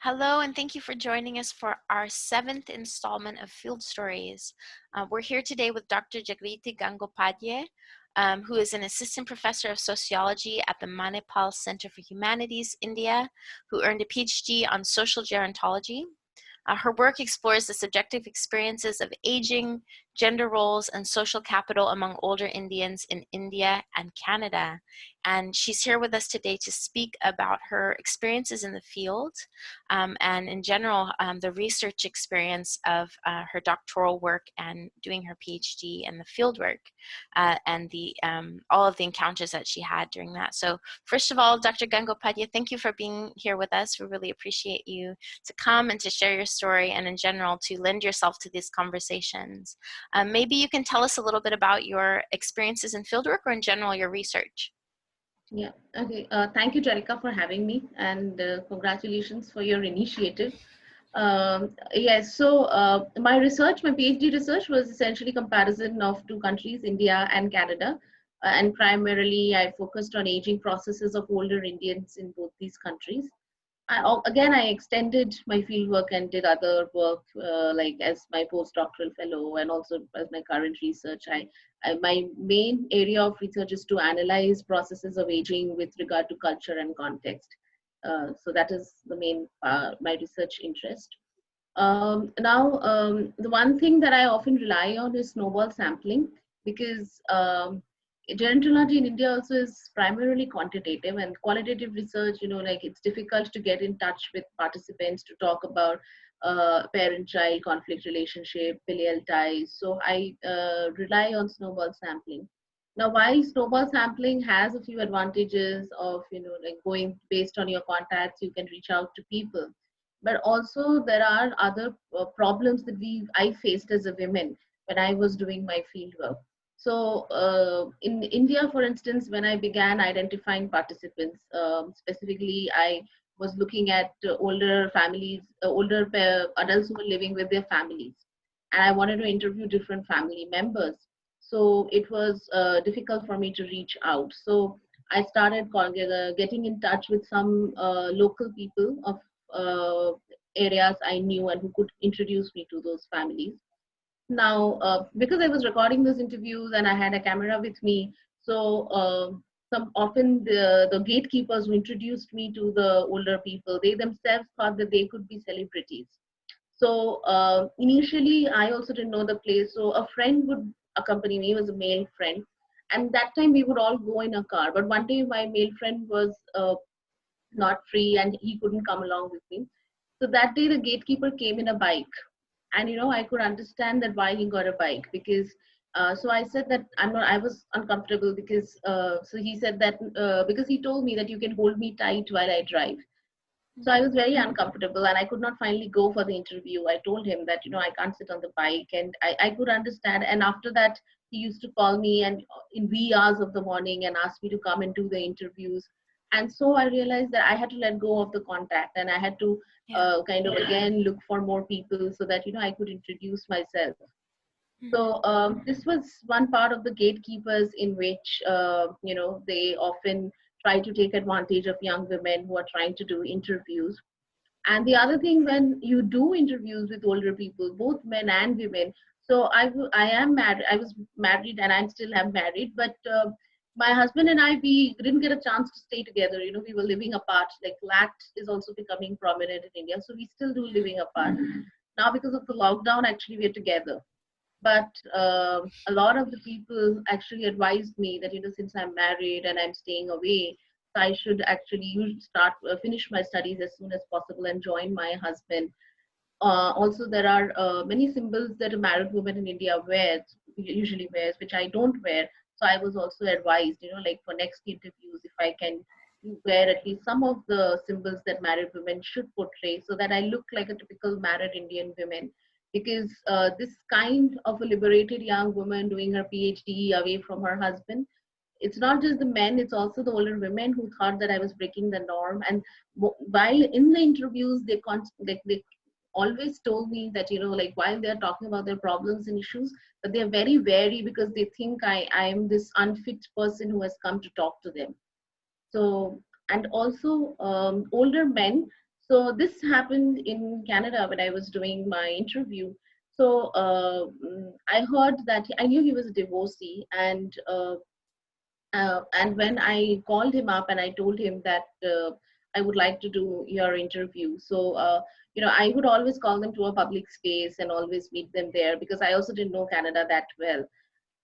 Hello, and thank you for joining us for our 7th installment of Field Stories. We're here today with Dr. Jagriti Gangopadhyay, who is an assistant professor of sociology at the Manipal Center for Humanities, India, who earned a PhD on social gerontology. Her work explores the subjective experiences of aging, gender roles, and social capital among older Indians in India and Canada. And she's here with us today to speak about her experiences in the field and in general, the research experience of her doctoral work and doing her PhD and the fieldwork and all of the encounters that she had during that. So first of all, Dr. Gangopadhyay, thank you for being here with us. We really appreciate you to come and to share your story and in general to lend yourself to these conversations. Maybe you can tell us a little bit about your experiences in fieldwork or in general your research. Yeah, okay. Thank you, Jarika, for having me, and congratulations for your initiative. Yes, so my PhD research was essentially comparison of two countries, India and Canada. And primarily, I focused on aging processes of older Indians in both these countries. I extended my field work and did other work like as my postdoctoral fellow and also as my current research. My main area of research is to analyze processes of aging with regard to culture and context. So that is the main my research interest. The one thing that I often rely on is snowball sampling because gerontology in India also is primarily quantitative and qualitative research, like it's difficult to get in touch with participants to talk about parent-child conflict relationship, filial ties. So I rely on snowball sampling. Now, while snowball sampling has a few advantages of, like going based on your contacts, you can reach out to people. But also there are other problems that I faced as a woman when I was doing my field work. So in India, for instance, when I began identifying participants, specifically, I was looking at older families, adults who were living with their families. And I wanted to interview different family members. So it was difficult for me to reach out. So I started getting in touch with some local people of areas I knew and who could introduce me to those families. Now, because I was recording those interviews and I had a camera with me, so some often the gatekeepers who introduced me to the older people, they themselves thought that they could be celebrities. So initially, I also didn't know the place. So a friend would accompany me, was a male friend. And that time we would all go in a car. But one day my male friend was not free and he couldn't come along with me. So that day the gatekeeper came in a bike, and I could understand that why he got a bike because so I said that I was uncomfortable because so he said that because he told me that you can hold me tight while I drive. So I was very uncomfortable and I could not finally go for the interview. I told him that I can't sit on the bike, and I could understand. And after that he used to call me and in wee hours of the morning and ask me to come and do the interviews. And so I realized that I had to let go of the contact and I had to kind of again look for more people so that I could introduce myself. So this was one part of the gatekeepers in which they often try to take advantage of young women who are trying to do interviews. And the other thing, when you do interviews with older people, both men and women, so I am married. I was married and I still am married, but my husband and we didn't get a chance to stay together. We were living apart. Like LAT is also becoming prominent in India, so we still do living apart. Now, because of the lockdown, actually we're together. But a lot of the people actually advised me that since I'm married and I'm staying away, so I should actually finish my studies as soon as possible and join my husband. Also, there are many symbols that a married woman in India usually wears, which I don't wear. So I was also advised, like for next interviews, if I can wear at least some of the symbols that married women should portray, so that I look like a typical married Indian woman. Because this kind of a liberated young woman doing her PhD away from her husband, it's not just the men, it's also the older women who thought that I was breaking the norm. And while in the interviews, they always told me that, like while they're talking about their problems and issues, but they're very wary because they think I am this unfit person who has come to talk to them. So, and also older men. So this happened in Canada when I was doing my interview. So I heard that I knew he was a divorcee, and when I called him up and I told him that I would like to do your interview, so I would always call them to a public space and always meet them there because I also didn't know Canada that well.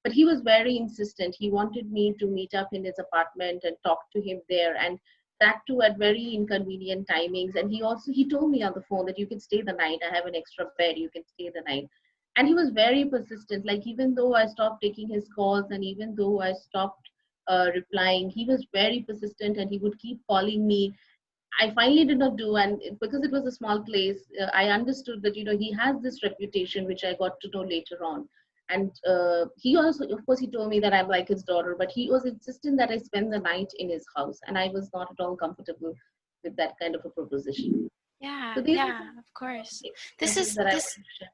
But he was very insistent. He wanted me to meet up in his apartment and talk to him there, and that too at very inconvenient timings. And he told me on the phone that you can stay the night. I have an extra bed. You can stay the night. And he was very persistent. Like even though I stopped taking his calls and even though I stopped replying, he was very persistent and he would keep calling me. I finally did not do, and because it was a small place, I understood that he has this reputation, which I got to know later on. And he also, of course, he told me that I'm like his daughter, but he was insistent that I spend the night in his house, and I was not at all comfortable with that kind of a proposition. Yeah, So these are yeah, of course. the This experiences is that I this want to share.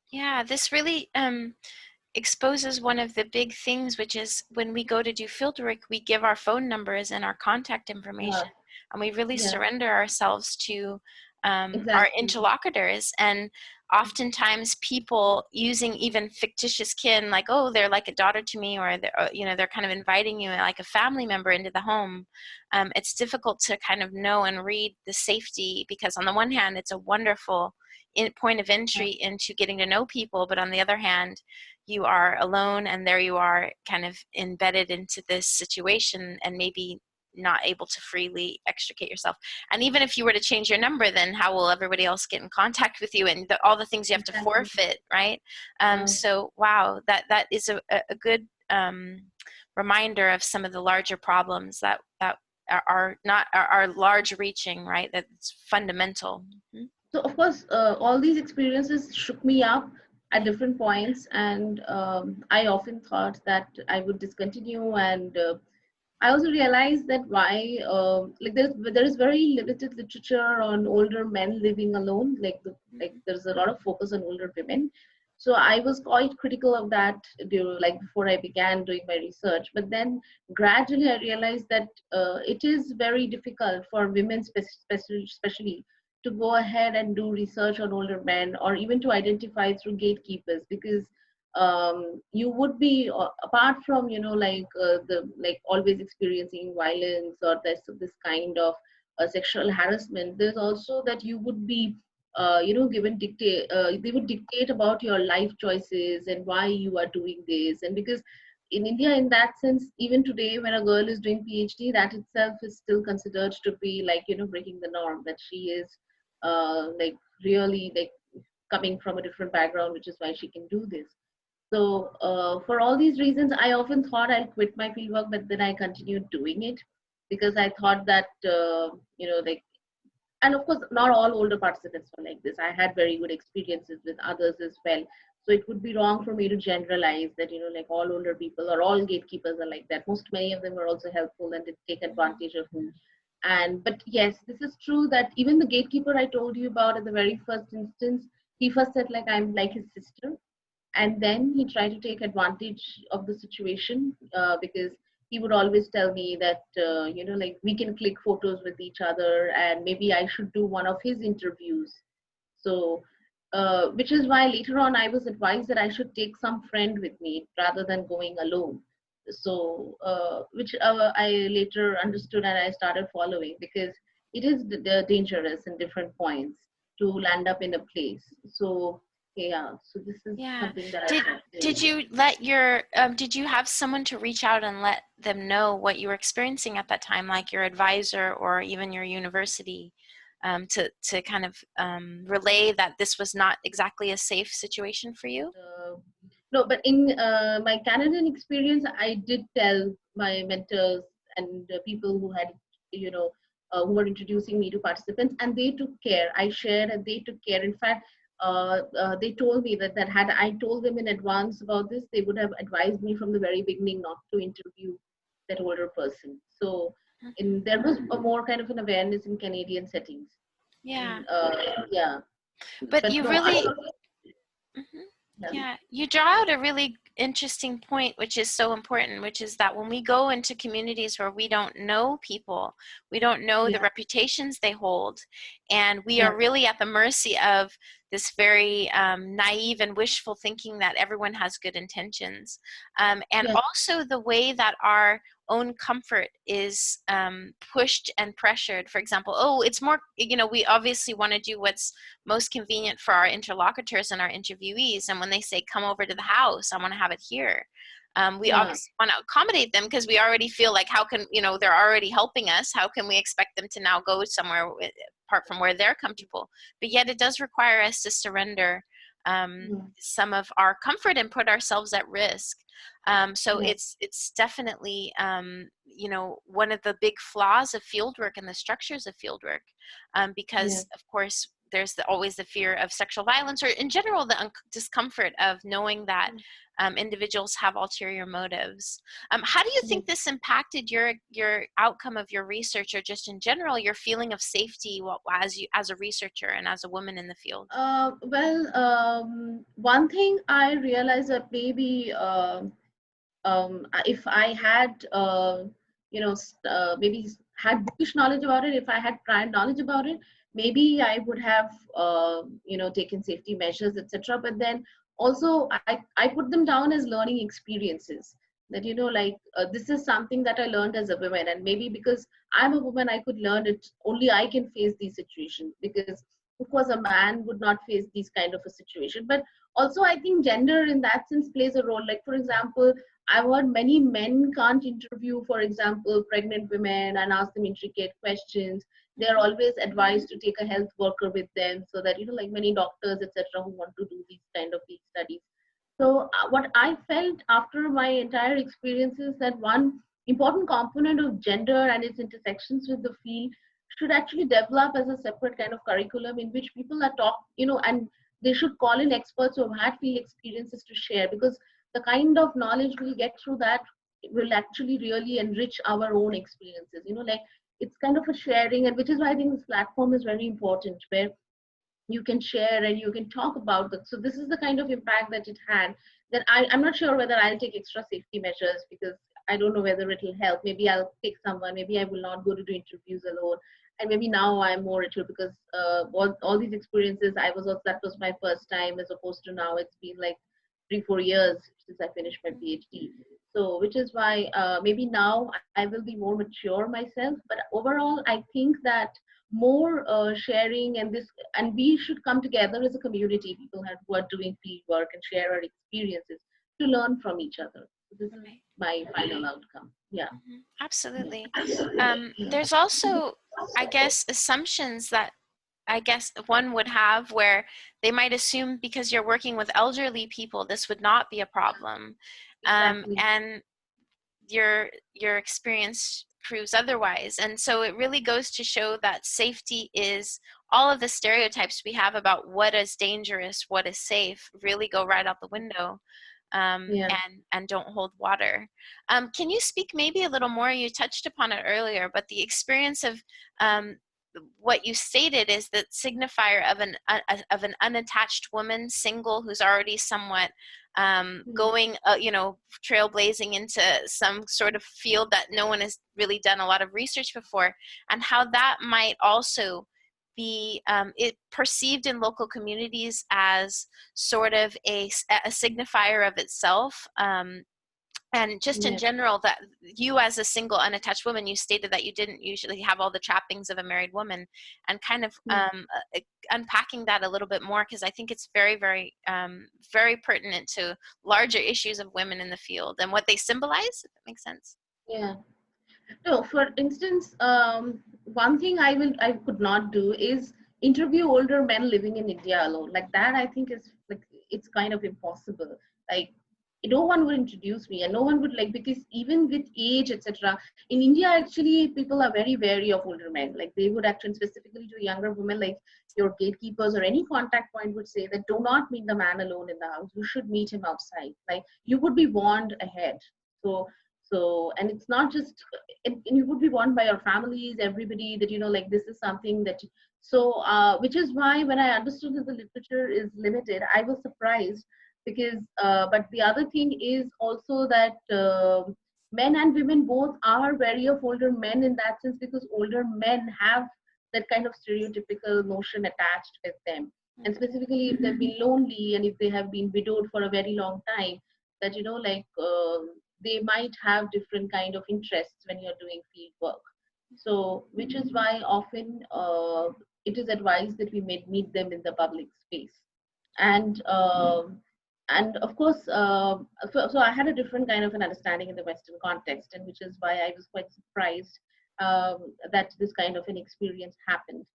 yeah, this really exposes one of the big things, which is when we go to do field work, we give our phone numbers and our contact Yeah, information, and we really yeah, surrender ourselves to our exactly. interlocutors. And oftentimes, people using even fictitious kin, like, oh, they're like a daughter to me, or they're kind of inviting you like a family member into the home. It's difficult to kind of know and read the safety, because on the one hand, it's a wonderful point of Yeah, entry into getting to know people, but on the other hand, you are alone, and there you are kind of embedded into this situation and maybe not able to freely extricate yourself. And even if you were to change your number, then how will everybody else get in contact with you, and all the things you have to exactly. forfeit, right? Yeah. So wow, that is a good reminder of some of the larger problems that are not are large reaching, right? That's fundamental. Mhm. So of course, all these experiences shook me up at different points, and I often thought that I would discontinue. And I also realized that why, like there is very limited literature on older men living alone. Like there's a lot of focus on older women. So I was quite critical of that like before I began doing my research. But then gradually I realized that it is very difficult for women, especially, to go ahead and do research on older men or even to identify through gatekeepers, because you would be apart from the like always experiencing violence or this kind of sexual harassment. There's also that you would be given dictate they would dictate about your life choices and why you are doing this. And because in India, in that sense, even today when a girl is doing PhD, that itself is still considered to be like breaking the norm, that she is like really like coming from a different background, which is why she can do this. So for all these reasons, I often thought I'll quit my fieldwork, but then I continued doing it because I thought that like, and of course, not all older participants were like this. I had very good experiences with others as well. So it would be wrong for me to generalize that like all older people or all gatekeepers are like that. Most many of them were also helpful and did take Mhm. advantage of me. And but yes, this is true that even the gatekeeper I told you about at the very first instance, he first said like I'm like his sister, and then he tried to take advantage of the situation because he would always tell me that like we can click photos with each other and maybe I should do one of his interviews. So which is why later on I was advised that I should take some friend with me rather than going alone. So which I later understood and I started following, because it is dangerous in different points to land up in a place. So yeah, so this is Yeah. something that I Did thought. did you let your did you have someone to reach out and let them know what you were experiencing at that time, like your advisor or even your university, to kind of relay that this was not exactly a safe situation for you? Uh, no, but in my Canadian experience, I did tell my mentors and people who had, who were introducing me to participants, and they took care. I shared, and they took care. In fact, they told me that had I told them in advance about this, they would have advised me from the very beginning not to interview that older person. So, there was a more kind of an awareness in Canadian settings, Yeah. and yeah, But but you no, I really Mhm. yeah. Yeah, you draw out a really interesting point, which is so important, which is that when we go into communities where we don't know people, we don't know the Yeah, reputations they hold, and we yeah, are really at the mercy of this very naive and wishful thinking that everyone has good intentions. And yeah, also the way that our own comfort is pushed and pressured. For example, oh, it's more, we obviously want to do what's most convenient for our interlocutors and our interviewees. And when they say, come over to the house, I want to have it here. We yeah, obviously want to accommodate them because we already feel like, how can, they're already helping us. How can we expect them to now go somewhere apart from where they're comfortable? But yet it does require us to surrender yeah, some of our comfort and put ourselves at risk. So yeah, it's definitely one of the big flaws of fieldwork and the structures of fieldwork, yeah. because of course there's always the fear of sexual violence, or in general the discomfort of knowing that individuals have ulterior motives. How do you Yeah. think this impacted your outcome of your research, or just in general your feeling of safety as a researcher and as a woman in the field? One thing I realized that maybe if I had, maybe had bookish knowledge about it, if I had prior knowledge about it, maybe I would have, taken safety measures, etc. But then also, I put them down as learning experiences. That this is something that I learned as a woman, and maybe because I'm a woman, I could learn it. Only I can face these situations because, of course, a man would not face these kind of a situation. But also, I think gender in that sense plays a role. Like, for example, I've heard many men can't interview, for example, pregnant women and ask them intricate questions. They're always advised to take a health worker with them so that, like many doctors, etc., who want to do these kind of these studies. So, what I felt after my entire experience is that one important component of gender and its intersections with the field should actually develop as a separate kind of curriculum in which people are taught, and they should call in experts who have had field experiences to share, because the kind of knowledge we get through that will actually really enrich our own experiences. Like, it's kind of a sharing, and which is why I think this platform is very important, where you can share and you can talk about it. So this is the kind of impact that it had. That I'm not sure whether I'll take extra safety measures, because I don't know whether it will help. Maybe I'll pick someone. Maybe I will not go to do interviews alone. And maybe now I'm more into it because all these experiences, that was my first time, as opposed to now it's been like 3-4 years since I finished my PhD. So which is why maybe now I will be more mature myself. But overall, I think that more sharing and we should come together as a community, people who are doing field work, and share our experiences to learn from each other. So this is Right. my final outcome. Yeah. Absolutely. There's also, I guess, assumptions that I guess one would have, where they might assume because you're working with elderly people, this would not be a problem. Exactly. And your experience proves otherwise. And so it really goes to show that safety is, all of the stereotypes we have about what is dangerous, what is safe, really go right out the window, Yeah. and don't hold water. Can you speak maybe a little more? You touched upon it earlier, but the experience of um, what you stated is that signifier of an unattached woman, single, who's already somewhat Mm. going, trailblazing into some sort of field that no one has really done a lot of research before, and how that might also be it perceived in local communities as sort of a signifier of itself. And just in Yeah. general, that you as a single unattached woman, you stated that you didn't usually have all the trappings of a married woman, and kind of Yeah. unpacking that a little bit more, because I think it's very, very, very pertinent to larger issues of women in the field and what they symbolize, if that makes sense. Yeah. No, for instance, one thing I could not do is interview older men living in India alone. Like that, I think is like it's kind of impossible. Like no one would introduce me, and no one would like, because even with age, etc. In India, actually, people are very wary of older men. Like they would actually, specifically to younger women, like your gatekeepers or any contact point would say that do not meet the man alone in the house. You should meet him outside. Like you would be warned ahead. So and it's not just and you would be warned by your families, everybody, that like this is something that which is why when I understood that the literature is limited, I was surprised because but the other thing is also that men and women both are wary of older men in that sense, because older men have that kind of stereotypical notion attached with them. And specifically if they've been lonely and if they have been widowed for a very long time, that like they might have different kind of interests when you're doing field work. So which is why often it is advised that we meet them in the public space. And and of course, so I had a different kind of an understanding in the Western context, and which is why I was quite surprised that this kind of an experience happened.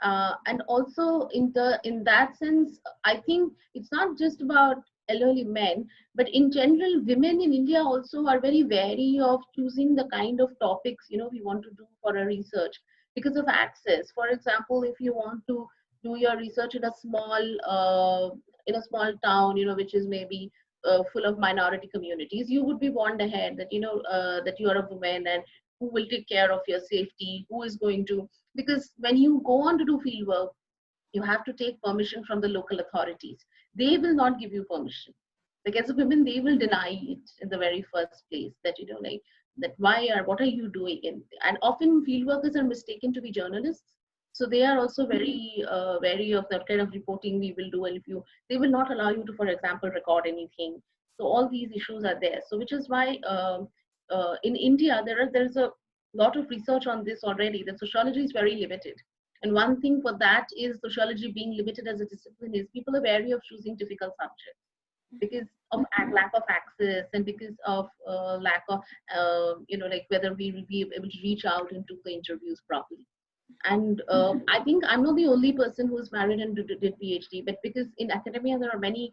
And also in that sense, I think it's not just about elderly men, but in general, women in India also are very wary of choosing the kind of topics we want to do for a research because of access. For example, if you want to do your research in a small town, which is maybe full of minority communities, you would be warned ahead that that you are a woman, and who will take care of your safety, who is going to, because when you go on to do field work, you have to take permission from the local authorities. They will not give you permission. Like as a woman, they will deny it in the very first place, that like that what are you doing? And often field workers are mistaken to be journalists, so they are also very wary of that kind of reporting we will do. And if you they will not allow you to, for example, record anything. So all these issues are there. So which is why in India there's a lot of research on this already, that sociology is very limited. And one thing for that is sociology being limited as a discipline is people are wary of choosing difficult subjects because of lack of access, and because of lack of like whether we will be able to reach out and do the interviews properly. And I think I'm not the only person who's married and did PhD, but because in academia there are many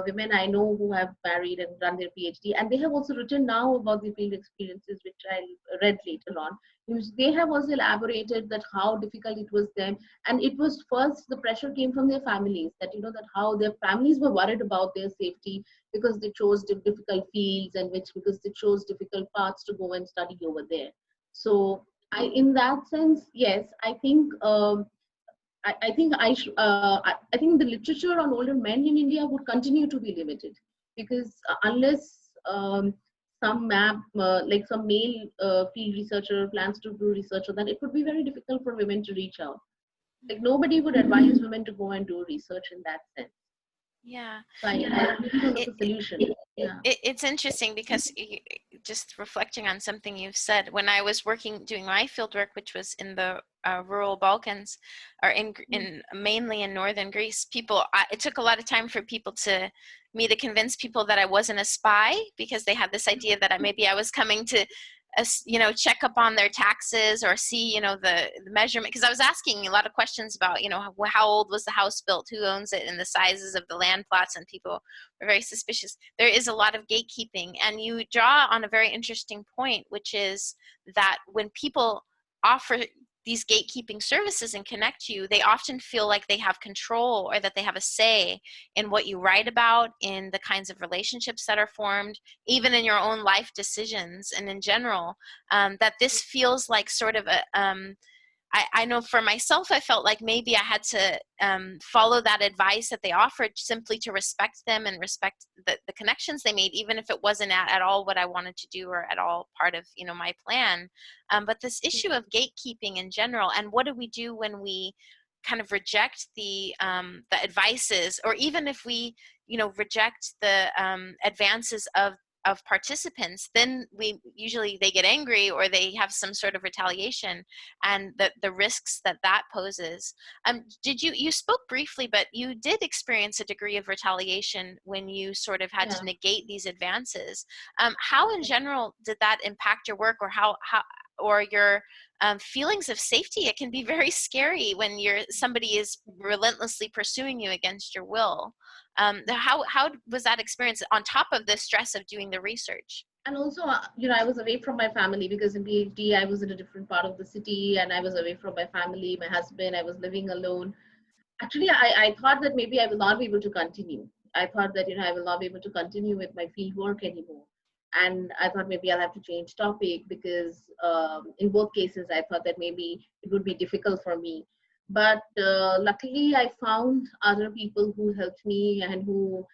women I know who have married and done their PhD, and they have also written now about the field experiences, which I read later on. They have also elaborated that how difficult it was them, and it was first the pressure came from their families, that that how their families were worried about their safety because they chose difficult fields, and which because they chose difficult paths to go and study over there. So in that sense, yes, I think I think the literature on older men in India would continue to be limited, because unless like some male field researcher plans to do research on that, it would be very difficult for women to reach out. Like nobody would advise women to go and do research in that sense. Yeah. So I really don't know the solution. Yeah. It's interesting because just reflecting on something you've said, when I was doing my field work, which was in the rural Balkans, or in mainly in northern Greece, it took a lot of time for me to convince people that I wasn't a spy, because they had this idea that maybe I was coming to check up on their taxes or see, the measurement. Because I was asking a lot of questions about, how old was the house built, who owns it, and the sizes of the land plots, and people were very suspicious. There is a lot of gatekeeping, and you draw on a very interesting point, which is that when people offer these gatekeeping services and connect you, they often feel like they have control, or that they have a say in what you write about, in the kinds of relationships that are formed, even in your own life decisions, and in general, that this feels like sort of I know for myself, I felt like maybe I had to follow that advice that they offered, simply to respect them and respect the connections they made, even if it wasn't at all what I wanted to do, or at all part of my plan. But this issue of gatekeeping in general, and what do we do when we kind of reject the advices, or even if we reject the advances of participants, then they get angry, or they have some sort of retaliation, and the risks that poses. You spoke briefly, but you did experience a degree of retaliation when you sort of had to negate these advances. How in general did that impact your work, or how or your feelings of safety? It can be very scary when somebody is relentlessly pursuing you against your will. How was that experience, on top of the stress of doing the research? And also, I was away from my family, because in PhD I was in a different part of the city, and I was away from my family, my husband. I was living alone. Actually, I thought that maybe I will not be able to continue. I thought that I will not be able to continue with my field work anymore, and I thought maybe I'll have to change topic, because in both cases I thought that maybe it would be difficult for me. But luckily, I found other people who helped me, and who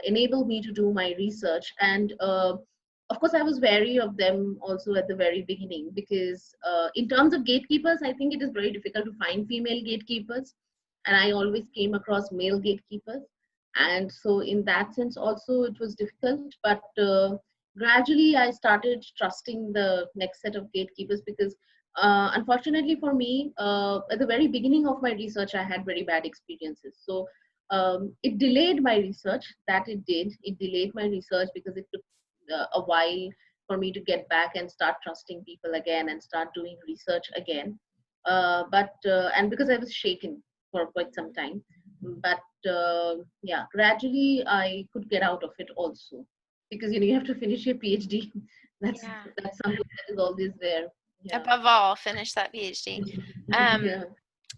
enable me to do my research. And of course, I was wary of them also at the very beginning, because in terms of gatekeepers, I think it is very difficult to find female gatekeepers, and I always came across male gatekeepers. And so, in that sense, also it was difficult. But gradually, I started trusting the next set of gatekeepers, because unfortunately for me, at the very beginning of my research, I had very bad experiences. So it delayed my research. That it did. It delayed my research because it took a while for me to get back and start trusting people again and start doing research again. But and because I was shaken for quite some time. But yeah, gradually I could get out of it also, because you have to finish your PhD. that's Yeah. that's something that is always there. Yeah. Above all, finish that PhD. Um, Yeah.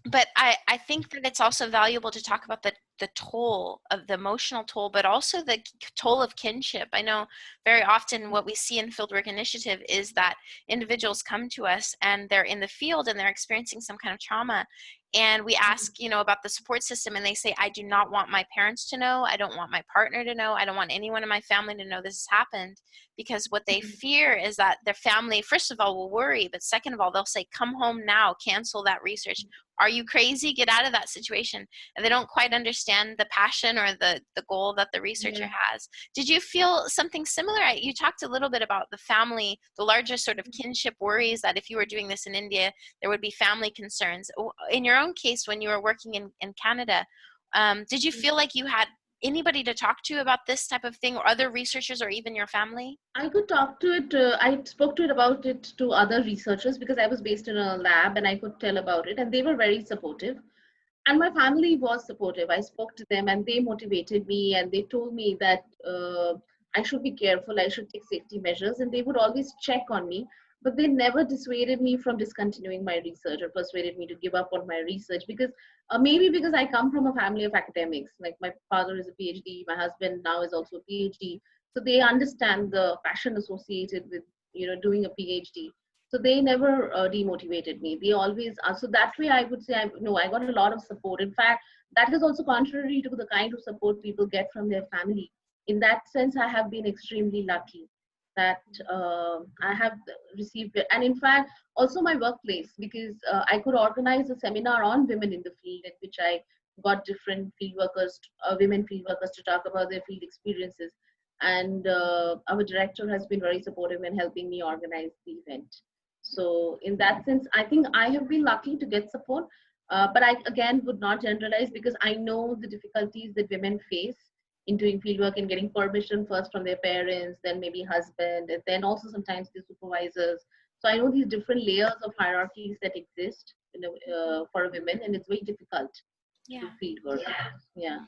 but I think that it's also valuable to talk about the toll of the emotional toll, but also the toll of kinship. I know very often what we see in Fieldwork Initiative is that individuals come to us and they're in the field and they're experiencing some kind of trauma. And we ask, about the support system, and they say, I do not want my parents to know. I don't want my partner to know. I don't want anyone in my family to know this has happened, because what they fear is that their family, first of all, will worry, but second of all, they'll say, come home now, cancel that research. Are you crazy? Get out of that situation. And they don't quite understand the passion or the goal that the researcher Yeah. has. Did you feel something similar? You talked a little bit about the family, the larger sort of kinship worries that if you were doing this in India, there would be family concerns. In your own case, when you were working in Canada, did you feel like you had anybody to talk to about this type of thing, or other researchers, or even your family? I could talk to it. I spoke to it about it to other researchers, because I was based in a lab and I could tell about it, and they were very supportive. And my family was supportive. I spoke to them and they motivated me, and they told me that I should be careful, I should take safety measures, and they would always check on me. But they never dissuaded me from discontinuing my research or persuaded me to give up on my research, because maybe because I come from a family of academics. Like, my father is a PhD, my husband now is also a PhD, so they understand the passion associated with doing a PhD. So they never demotivated me. They always so that way I would say I got a lot of support. In fact, that is also contrary to the kind of support people get from their family. In that sense, I have been extremely lucky that I have received it. And in fact, also my workplace, because I could organize a seminar on women in the field, in which I got different field workers, women field workers, to talk about their field experiences. And our director has been very supportive in helping me organize the event. So in that sense, I think I have been lucky to get support. But I again would not generalize, because I know the difficulties that women face in doing fieldwork and getting permission first from their parents, then maybe husband, and then also sometimes the supervisors. So I know these different layers of hierarchies that exist, for women, and it's very difficult to do Yeah. fieldwork. Yeah.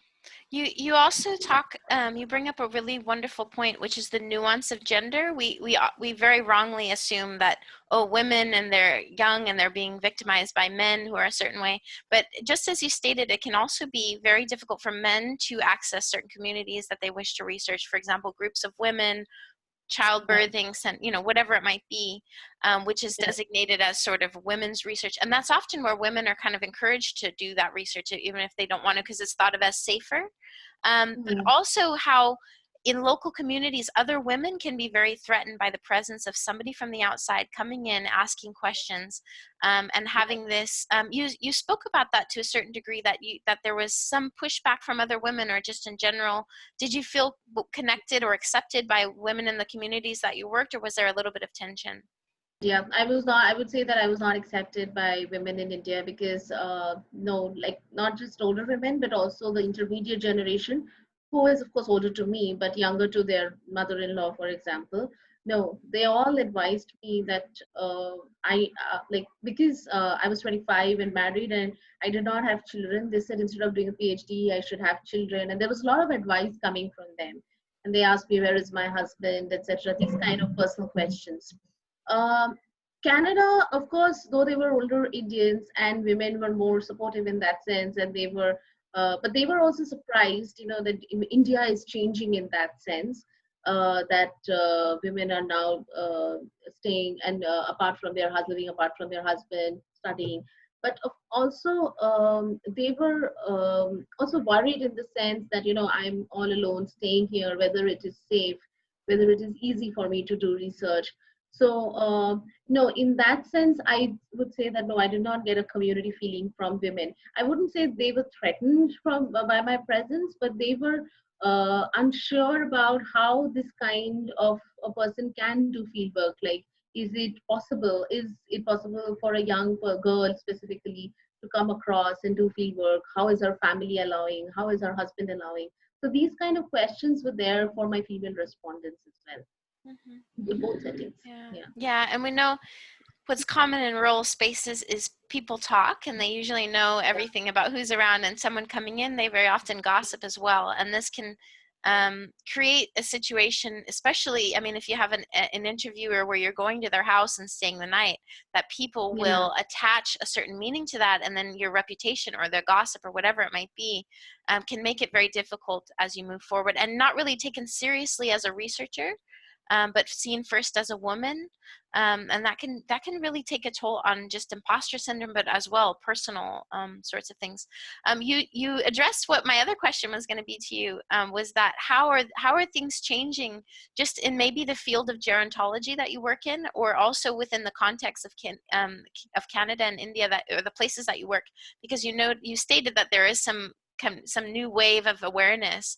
You also talk, you bring up a really wonderful point, which is the nuance of gender. We very wrongly assume that, oh, women and they're young and they're being victimized by men who are a certain way. But just as you stated, it can also be very difficult for men to access certain communities that they wish to research. For example, groups of women, Yeah. childbirthing, whatever it might be, which is Yeah. designated as sort of women's research. And that's often where women are kind of encouraged to do that research, even if they don't want to, because it's thought of as safer. But Mhm. also how in local communities, other women can be very threatened by the presence of somebody from the outside coming in, asking questions, and having this. You spoke about that to a certain degree, that there was some pushback from other women, or just in general. Did you feel connected or accepted by women in the communities that you worked, or was there a little bit of tension? Yeah, I was not. I would say that I was not accepted by women in India, because no, like, not just older women, but also the intermediate generation, who is of course older to me, but younger to their mother-in-law, for example. No, they all advised me that I like, because I was 25 and married, and I did not have children. They said instead of doing a PhD, I should have children, and there was a lot of advice coming from them. And they asked me, where is my husband, etc. These kind of personal questions. um, Canada, of course, though they were older Indians and women were more supportive in that sense, and but they were also surprised, that India is changing in that sense, that women are now staying and apart from their husband, living apart from their husband, studying. also they were also worried in the sense that, I'm all alone staying here, whether it is safe, whether it is easy for me to do research. So no, in that sense, I would say that no, I did not get a community feeling from women. I wouldn't say they were threatened by my presence, but they were unsure about how this kind of a person can do field work. Like, is it possible? Is it possible for a young girl specifically to come across and do field work? How is her family allowing? How is her husband allowing? So these kind of questions were there for my female respondents as well. Both settings. Yeah, and we know what's common in rural spaces is people talk, and they usually know everything about who's around, and someone coming in, they very often gossip as well, and this can create a situation, especially, I mean, if you have an interviewer where you're going to their house and staying the night, that people will attach a certain meaning to that, and then your reputation or their gossip or whatever it might be can make it very difficult as you move forward, and not really taken seriously as a researcher, but seen first as a woman, and that can really take a toll on just imposter syndrome, but as well personal sorts of things. You addressed what my other question was going to be to you, was that how are things changing just in maybe the field of gerontology that you work in, or also within the context of Canada and India, that, or the places that you work, because you stated that there is some new wave of awareness.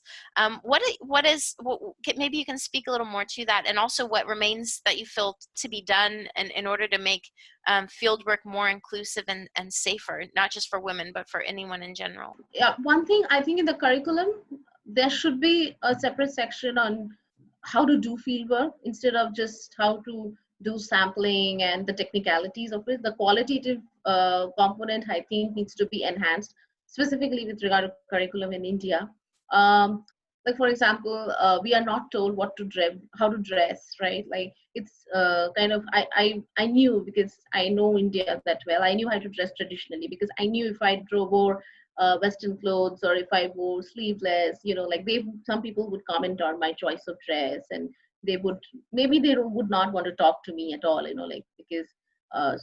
Maybe you can speak a little more to that, and also what remains that you feel to be done in order to make field work more inclusive and safer, not just for women, but for anyone in general. Yeah, one thing I think in the curriculum, there should be a separate section on how to do field work instead of just how to do sampling and the technicalities of it. The qualitative component, I think, needs to be enhanced, specifically with regard to curriculum in India. Like, for example, we are not told how to dress, right? Like, it's kind of, I knew, because I know India that well, I knew how to dress traditionally, because I knew if I wore Western clothes, or if I wore sleeveless, like, some people would comment on my choice of dress, and they would not want to talk to me at all, like, because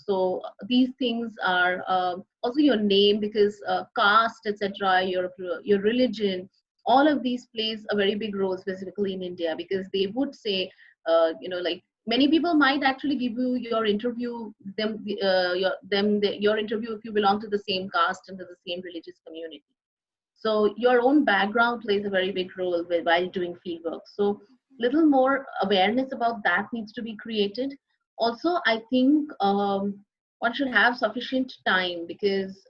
so these things are also your name, because caste, etc., your religion, all of these plays a very big role, specifically in India, because they would say, like, many people might actually give you your interview, your interview, if you belong to the same caste and to the same religious community. So your own background plays a very big role while doing fieldwork. So little more awareness about that needs to be created. Also, I think one should have sufficient time, because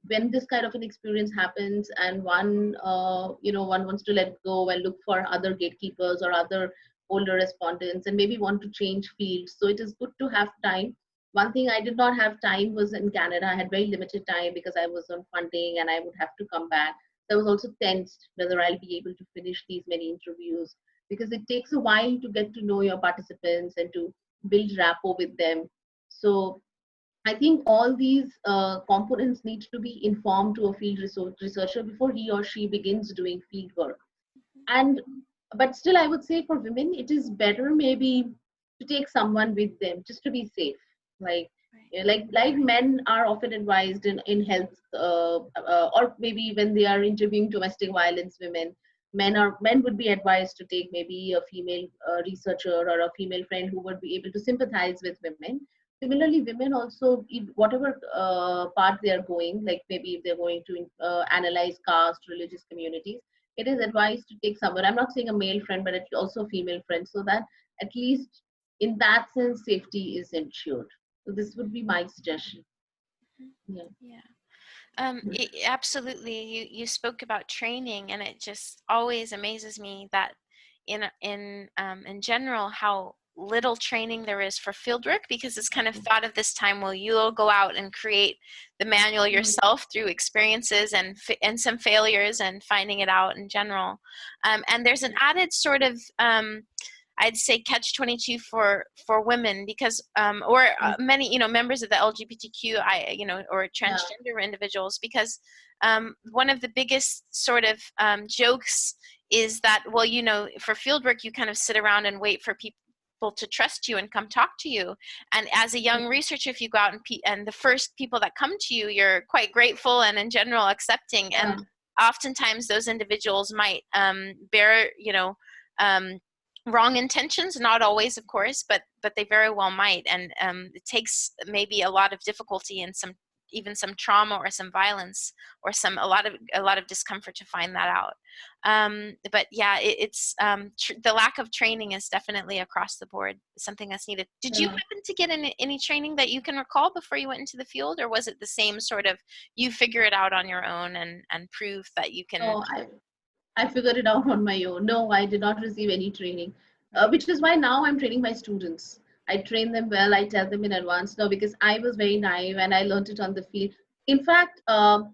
when this kind of an experience happens, and one wants to let go and look for other gatekeepers or other older respondents, and maybe want to change fields, so it is good to have time. One thing I did not have time was in Canada. I had very limited time because I was on funding and I would have to come back. So I was also tensed whether I'll be able to finish these many interviews, because it takes a while to get to know your participants and to build rapport with them. So I think all these components need to be informed to a field researcher before he or she begins doing field work. And but still, I would say for women, it is better maybe to take someone with them, just to be safe. Like, like men are often advised in health, or maybe when they are interviewing domestic violence women, men would be advised to take maybe a female researcher or a female friend who would be able to sympathize with women. Similarly, women also, if whatever path they are going, like maybe if they're going to analyze caste, religious communities, it is advised to take someone. I'm not saying a male friend, but also a female friend, so that at least in that sense, safety is ensured. So this would be my suggestion. Yeah. Absolutely. You spoke about training, and it just always amazes me that in general how little training there is for fieldwork, because it's kind of thought of this time, well, you'll go out and create the manual yourself through experiences and some failures and finding it out in general, and there's an added sort of I'd say catch-22 for women, because or many members of the LGBTQI or transgender individuals, because one of the biggest sort of jokes is that, well, for fieldwork you kind of sit around and wait for people people to trust you and come talk to you. And as a young researcher, if you go out and the first people that come to you, you're quite grateful and in general accepting. And oftentimes those individuals might bear, wrong intentions, not always, of course, but they very well might. And it takes maybe a lot of difficulty and even some trauma or some violence or a lot of discomfort to find that out. But yeah, it's the lack of training is definitely across the board something that's needed. Did you happen to get any training that you can recall before you went into the field, or was it the same sort of you figure it out on your own and prove that you can? No, I figured it out on my own. No, I did not receive any training, which is why now I'm training my students. I train them well. I tell them in advance now because I was very naive and I learned it on the field. In fact, the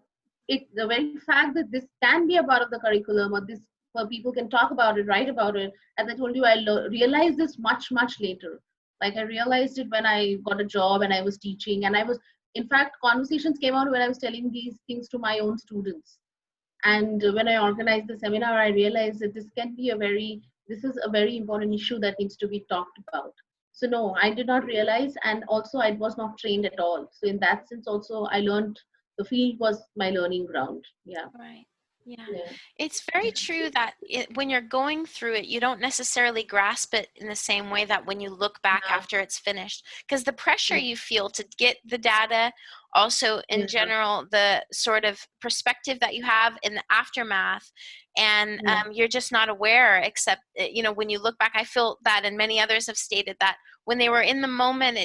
very fact that this can be a part of the curriculum or this people can talk about it, write about it. As I told you, I realized this much later. Like I realized it when I got a job and I was teaching, and in fact, conversations came out when I was telling these things to my own students. And when I organized the seminar, I realized that this is a very important issue that needs to be talked about. So no, I did not realize, and also I was not trained at all. So in that sense, also I learned the field was my learning ground. Yeah. Right. Yeah. Yeah. It's very true that when you're going through it, you don't necessarily grasp it in the same way that when you look back Yeah. after it's finished, because the pressure you feel to get the data, also in general, the sort of perspective that you have in the aftermath, and you're just not aware, except, when you look back. I feel that, and many others have stated that when they were in the moment,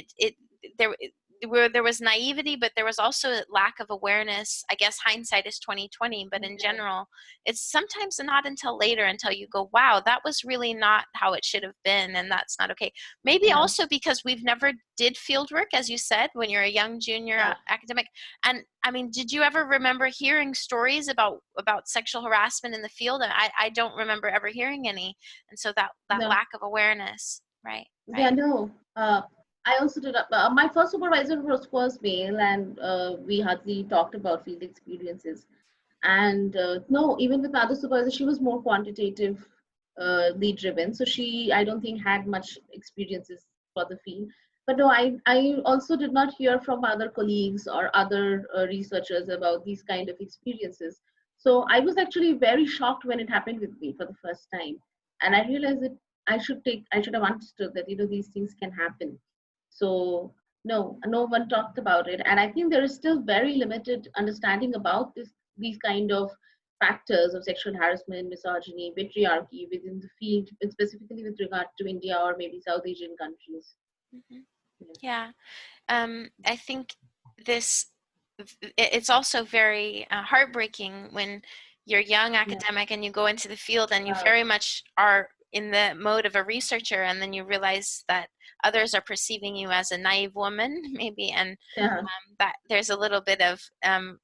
there was naivety, but there was also a lack of awareness. I guess hindsight is 2020, but in general, it's sometimes not until later until you go, wow, that was really not how it should have been, and that's not okay. Maybe also because we've never did field work, as you said, when you're a young junior academic. And I mean, did you ever remember hearing stories about sexual harassment in the field? And I don't remember ever hearing any. And so that lack of awareness, right? Yeah, no. I also did. My first supervisor was male, and we hardly talked about field experiences. And no, even with other supervisors, she was more quantitative, lead driven. So I don't think, had much experiences for the field. But no, I also did not hear from other colleagues or other researchers about these kind of experiences. So I was actually very shocked when it happened with me for the first time, and I realized that I should have understood that these things can happen. So no one talked about it, and I think there is still very limited understanding about these kind of factors of sexual harassment, misogyny, patriarchy within the field, and specifically with regard to India or maybe South Asian countries. Yeah. I think it's also very heartbreaking when you're young academic and you go into the field and you very much are in the mode of a researcher, and then you realize that others are perceiving you as a naive woman, maybe, and that there's a little bit of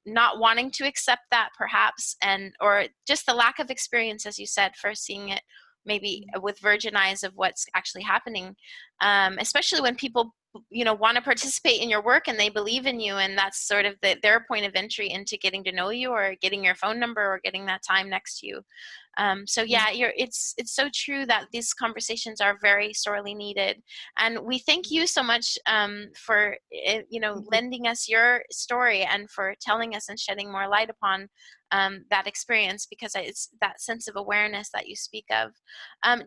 not wanting to accept that, perhaps, or just the lack of experience, as you said, first seeing it maybe with virgin eyes of what's actually happening, especially when people want to participate in your work and they believe in you, and that's sort of their point of entry into getting to know you or getting your phone number or getting that time next to you. So yeah, it's so true that these conversations are very sorely needed, and we thank you so much for lending us your story and for telling us and shedding more light upon that experience, because it's that sense of awareness that you speak of.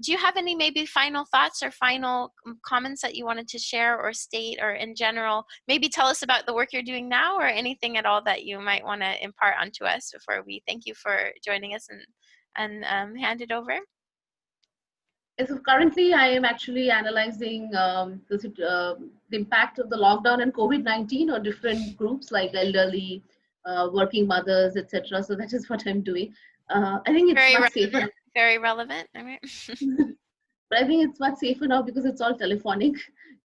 Do you have any maybe final thoughts or final comments that you wanted to share or state, or in general, maybe tell us about the work you're doing now, or anything at all that you might want to impart onto us before we thank you for joining us and hand it over? So currently, I am actually analyzing the impact of the lockdown and COVID-19 on different groups like elderly, working mothers, etc. So that is what I'm doing. I think it's Very much relevant. safer. Very relevant. All right. But I think it's much safer now because it's all telephonic,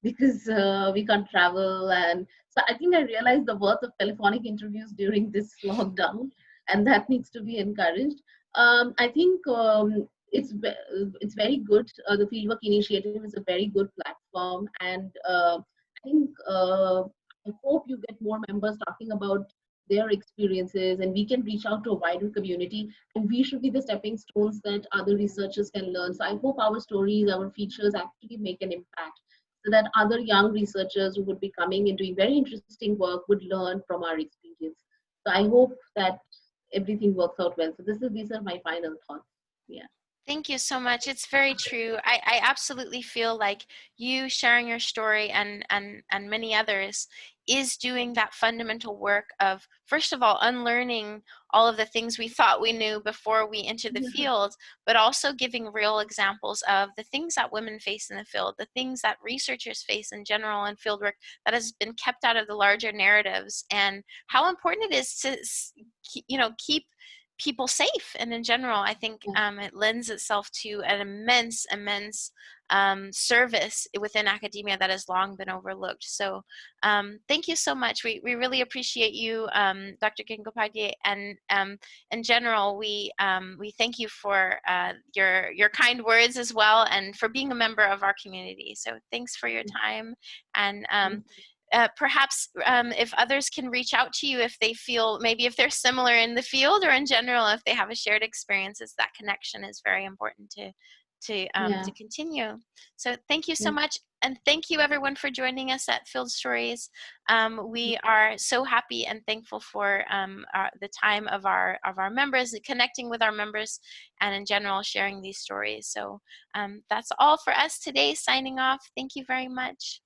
because we can't travel. And so I think I realized the worth of telephonic interviews during this lockdown, and that needs to be encouraged. I think it's very good. The Fieldwork Initiative is a very good platform, and I think I hope you get more members talking about their experiences, and we can reach out to a wider community, and we should be the stepping stones that other researchers can learn. So I hope our stories, our features actually make an impact, so that other young researchers who would be coming and doing very interesting work would learn from our experience. So I hope that everything works out well. So these are my final thoughts. Yeah. Thank you so much. It's very true. I absolutely feel like you sharing your story and many others is doing that fundamental work of, first of all, unlearning all of the things we thought we knew before we entered the field, but also giving real examples of the things that women face in the field, the things that researchers face in general in fieldwork that has been kept out of the larger narratives, and how important it is to, keep people safe. And in general, I think Yeah. it lends itself to an immense service within academia that has long been overlooked. So thank you so much. We really appreciate you, Dr. Gangopadhyay, and in general, we thank you for your kind words as well, and for being a member of our community. So thanks for your time, and perhaps if others can reach out to you if they feel, maybe if they're similar in the field or in general, if they have a shared experiences, that connection is very important Yeah. to continue. So thank you so Yeah. much, and thank you everyone for joining us at Field Stories. We are so happy and thankful for the time of our members, connecting with our members, and in general sharing these stories. So that's all for us today. Signing off. Thank you very much.